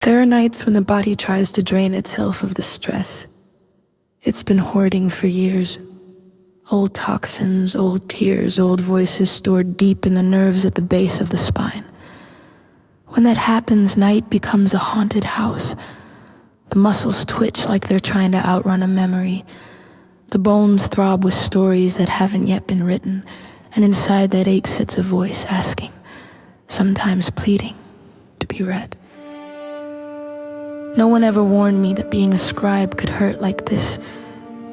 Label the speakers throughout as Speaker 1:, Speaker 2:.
Speaker 1: There are nights when the body tries to drain itself of the stress it's been hoarding for years. Old toxins, old tears, old voices stored deep in the nerves at the base of the spine. When that happens, night becomes a haunted house. The muscles twitch like they're trying to outrun a memory. The bones throb with stories that haven't yet been written, and inside that ache sits a voice asking, sometimes pleading, to be read. No one ever warned me that being a scribe could hurt like this.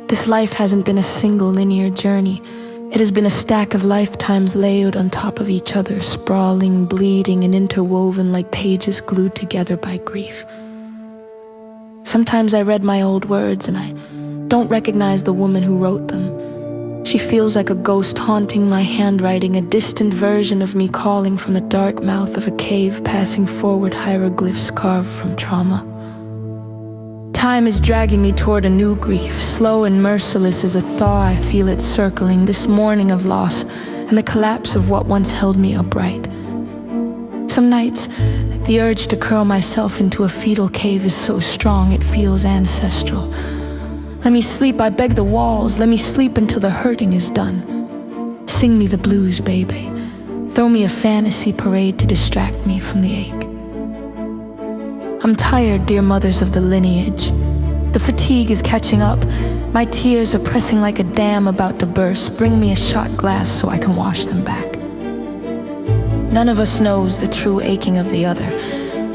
Speaker 1: This life hasn't been a single linear journey. It has been a stack of lifetimes layered on top of each other, sprawling, bleeding, and interwoven like pages glued together by grief. Sometimes I read my old words and I don't recognize the woman who wrote them. She feels like a ghost haunting my handwriting, a distant version of me calling from the dark mouth of a cave, passing forward hieroglyphs carved from trauma. Time is dragging me toward a new grief, slow and merciless as a thaw. I feel it circling, this morning of loss and the collapse of what once held me upright. Some nights, the urge to curl myself into a fetal cave is so strong it feels ancestral. Let me sleep, I beg the walls, let me sleep until the hurting is done. Sing me the blues, baby. Throw me a fantasy parade to distract me from the ache. I'm tired, dear mothers of the lineage. The fatigue is catching up. My tears are pressing like a dam about to burst. Bring me a shot glass so I can wash them back. None of us knows the true aching of the other.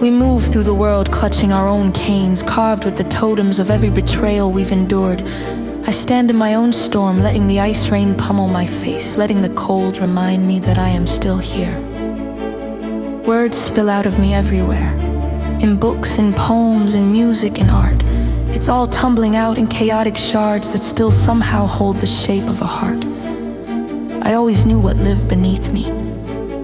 Speaker 1: We move through the world clutching our own canes, carved with the totems of every betrayal we've endured. I stand in my own storm, letting the ice rain pummel my face, letting the cold remind me that I am still here. Words spill out of me everywhere. In books, in poems, in music, in art. It's all tumbling out in chaotic shards that still somehow hold the shape of a heart. I always knew what lived beneath me.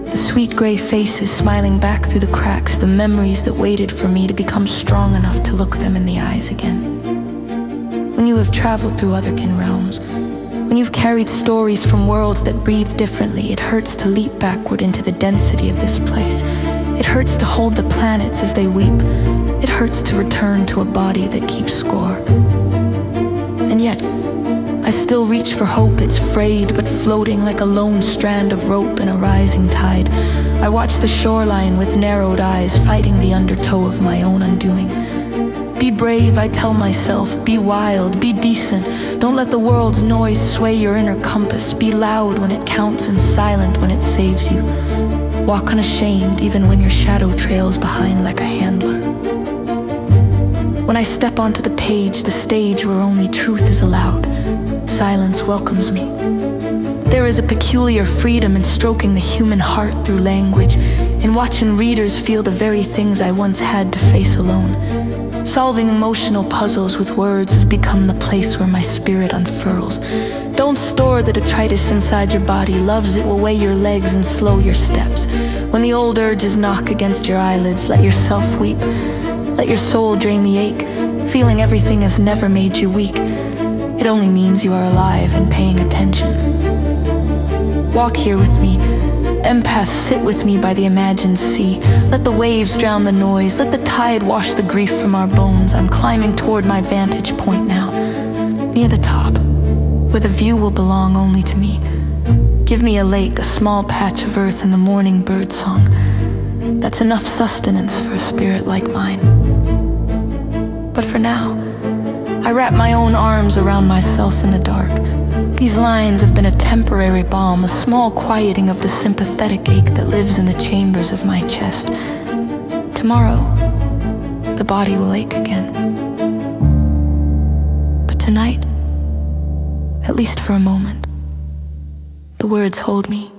Speaker 1: The sweet gray faces smiling back through the cracks, the memories that waited for me to become strong enough to look them in the eyes again. When you have traveled through otherkin realms, when you've carried stories from worlds that breathe differently, it hurts to leap backward into the density of this place. It hurts to hold the planets as they weep. It hurts to return to a body that keeps score. And yet, I still reach for hope. It's frayed but floating like a lone strand of rope in a rising tide. I watch the shoreline with narrowed eyes, fighting the undertow of my own undoing. Be brave, I tell myself. Be wild, be decent. Don't let the world's noise sway your inner compass. Be loud when it counts and silent when it saves you. Walk unashamed even when your shadow trails behind like a handler. When I step onto the page, the stage where only truth is allowed, silence welcomes me. There is a peculiar freedom in stroking the human heart through language, in watching readers feel the very things I once had to face alone. Solving emotional puzzles with words has become the place where my spirit unfurls. Don't store the detritus inside your body. Loves it will weigh your legs and slow your steps. When the old urges knock against your eyelids, let yourself weep. Let your soul drain the ache. Feeling everything has never made you weak. It only means you are alive and paying attention. Walk here with me. Empaths, sit with me by the imagined sea. Let the waves drown the noise. Let the tide wash the grief from our bones. I'm climbing toward my vantage point now. Near the top, where the view will belong only to me. Give me a lake, a small patch of earth, and the morning bird song. That's enough sustenance for a spirit like mine. But for now, I wrap my own arms around myself in the dark. These lines have been a temporary balm, a small quieting of the sympathetic ache that lives in the chambers of my chest. Tomorrow, the body will ache again. But tonight, at least for a moment, the words hold me.